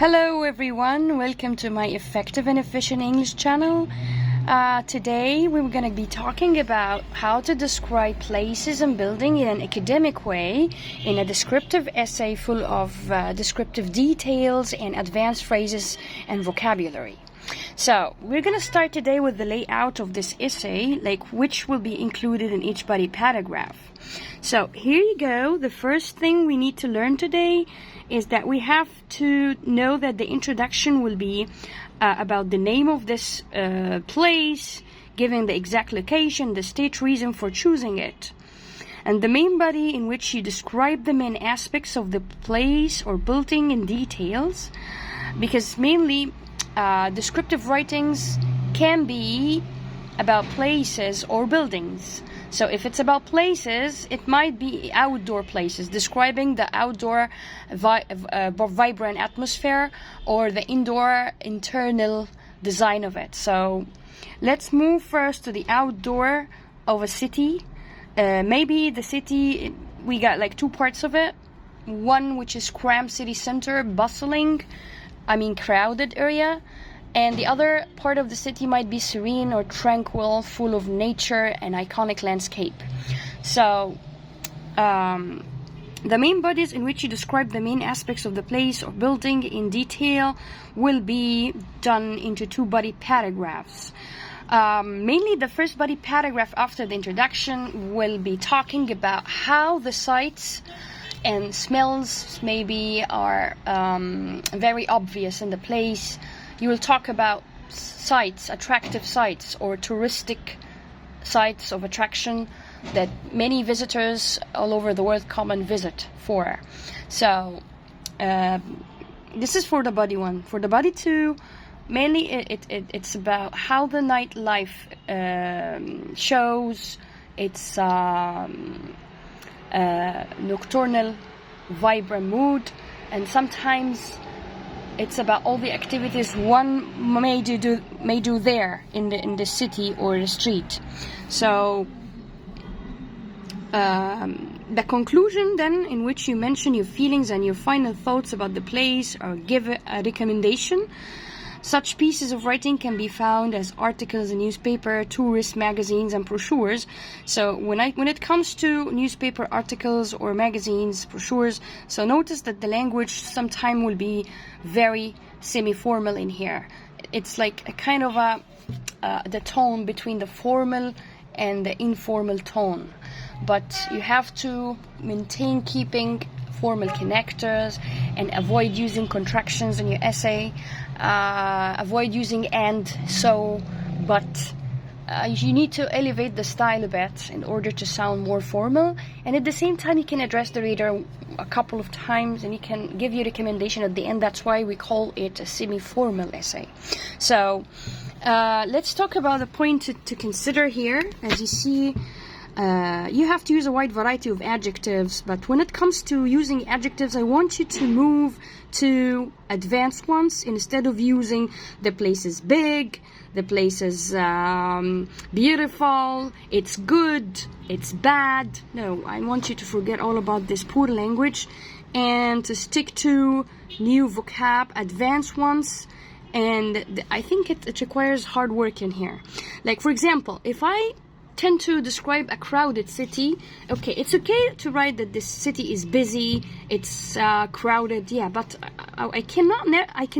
Hello everyone, welcome to my Effective and Efficient English channel. Today we're going to be talking about how to describe places and buildings in an academic way in a descriptive essay full of descriptive details and advanced phrases and vocabulary. So we're going to start today with the layout of this essay, which will be included in each body paragraph. So here you go. The first thing we need to learn today is that we have to know that the introduction will be about the name of this place, giving the exact location, the state reason for choosing it, and the main body in which you describe the main aspects of the place or building in details, because mainly descriptive writings can be about places or buildings. So if it's about places, it might be outdoor places, describing the outdoor vibrant atmosphere or the indoor internal design of it. So let's move first to the outdoor of a city. Maybe the city, we got like two parts of it. One which is cramped city center, bustling, crowded area. And the other part of the city might be serene or tranquil, full of nature and iconic landscape. So, the main bodies in which you describe the main aspects of the place or building in detail will be done into two body paragraphs. Mainly the first body paragraph after the introduction will be talking about how the sights and smells maybe are very obvious in the place. You will talk about sites, attractive sites, or touristic sites of attraction that many visitors all over the world come and visit for. So this is for the body one. For the body two, mainly it's about how the nightlife shows its nocturnal, vibrant mood, and sometimes it's about all the activities one may do there in the city or the street. So the conclusion then, in which you mention your feelings and your final thoughts about the place or give a recommendation. Such pieces of writing can be found as articles in newspaper, tourist magazines, and brochures. So when it comes to newspaper articles or magazines, brochures, so notice that the language sometime will be very semi-formal in here. It's like a kind of the tone between the formal and the informal tone. But you have to maintain keeping formal connectors and avoid using contractions in your essay. Avoid using and, so, but. You need to elevate the style a bit in order to sound more formal, and at the same time you can address the reader a couple of times and you can give your recommendation at the end. That's why we call it a semi-formal essay. So let's talk about the point to consider here. As you see, you have to use a wide variety of adjectives, but when it comes to using adjectives, I want you to move to advanced ones instead of using the place is big, the place is beautiful, it's good, it's bad. No, I want you to forget all about this poor language and to stick to new vocab, advanced ones. And I think it requires hard work in here. Like, for example, if I tend to describe a crowded city, okay, it's okay to write that this city is busy, it's crowded, yeah, but I can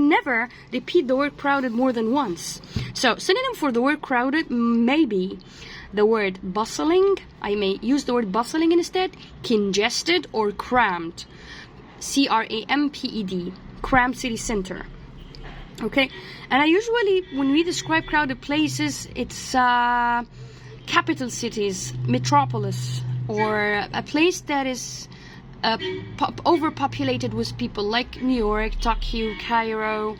never repeat the word crowded more than once. So synonym for the word crowded, maybe the word bustling. I may use the word bustling instead, congested or crammed, C-R-A-M-P-E-D, crammed city center. Okay, and I usually, when we describe crowded places, it's capital cities, metropolis, or a place that is overpopulated with people, like New York, Tokyo, Cairo,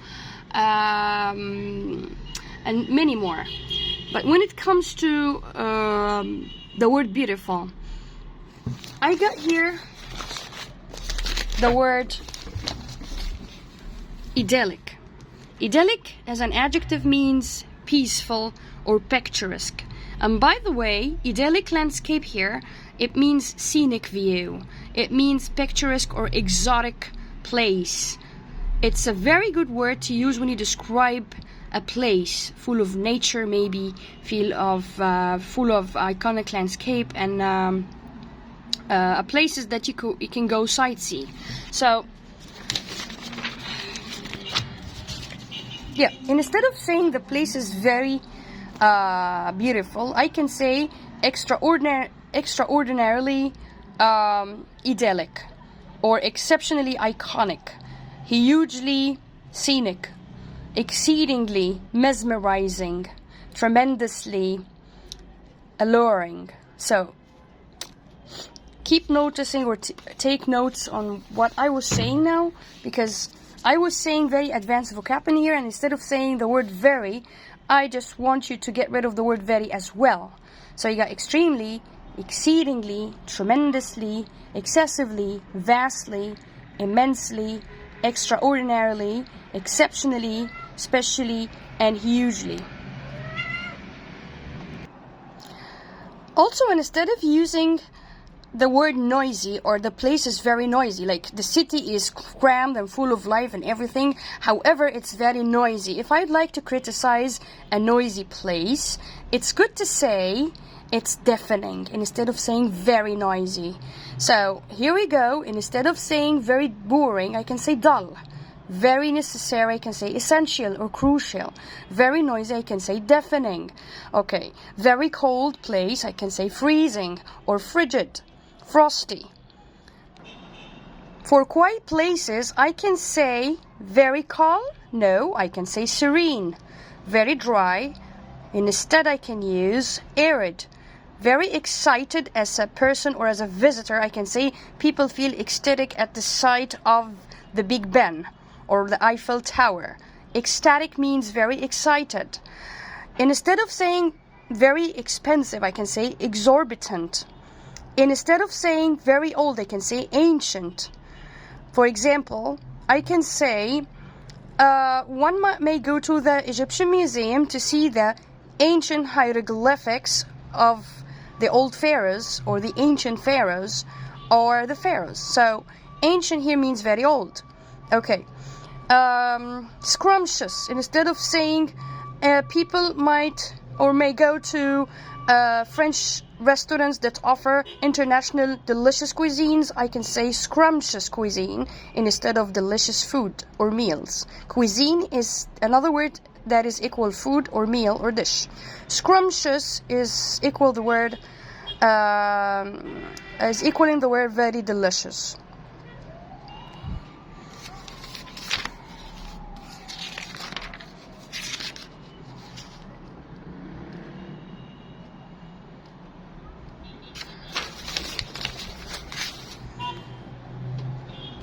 and many more. But when it comes to the word beautiful, I got here the word idyllic. Idyllic as an adjective means peaceful or picturesque. And by the way, idyllic landscape here, it means scenic view. It means picturesque or exotic place. It's a very good word to use when you describe a place full of nature, maybe full of iconic landscape and places that you can go sightsee. So yeah, instead of saying the place is very beautiful, I can say extraordinarily idyllic, or exceptionally iconic, hugely scenic, exceedingly mesmerizing, tremendously alluring. So keep noticing or take notes on what I was saying now, because I was saying very advanced vocab in here, and instead of saying the word very, I just want you to get rid of the word very as well. So you got extremely, exceedingly, tremendously, excessively, vastly, immensely, extraordinarily, exceptionally, specially, and hugely. Also, instead of using the word noisy, or the place is very noisy, like the city is crammed and full of life and everything, however it's very noisy. If I'd like to criticize a noisy place, it's good to say it's deafening instead of saying very noisy. So here we go. Instead of saying very boring, I can say dull. Very necessary, I can say essential or crucial. Very noisy, I can say deafening. Okay, very cold place, I can say freezing or frigid, frosty. For quiet places, I can say very calm. No, I can say serene. Very dry. Instead, I can use arid. Very excited as a person or as a visitor, I can say people feel ecstatic at the sight of the Big Ben or the Eiffel Tower. Ecstatic means very excited. Instead of saying very expensive, I can say exorbitant. Instead of saying very old, I can say ancient. For example, I can say one may go to the Egyptian Museum to see the ancient hieroglyphics of the old pharaohs, or the ancient pharaohs, or the pharaohs. So ancient here means very old. Okay. Scrumptious. Instead of saying people might or may go to French restaurants that offer international delicious cuisines, I can say scrumptious cuisine instead of delicious food or meals. Cuisine is another word that is equal food or meal or dish. Scrumptious is equal the word is equaling the word very delicious.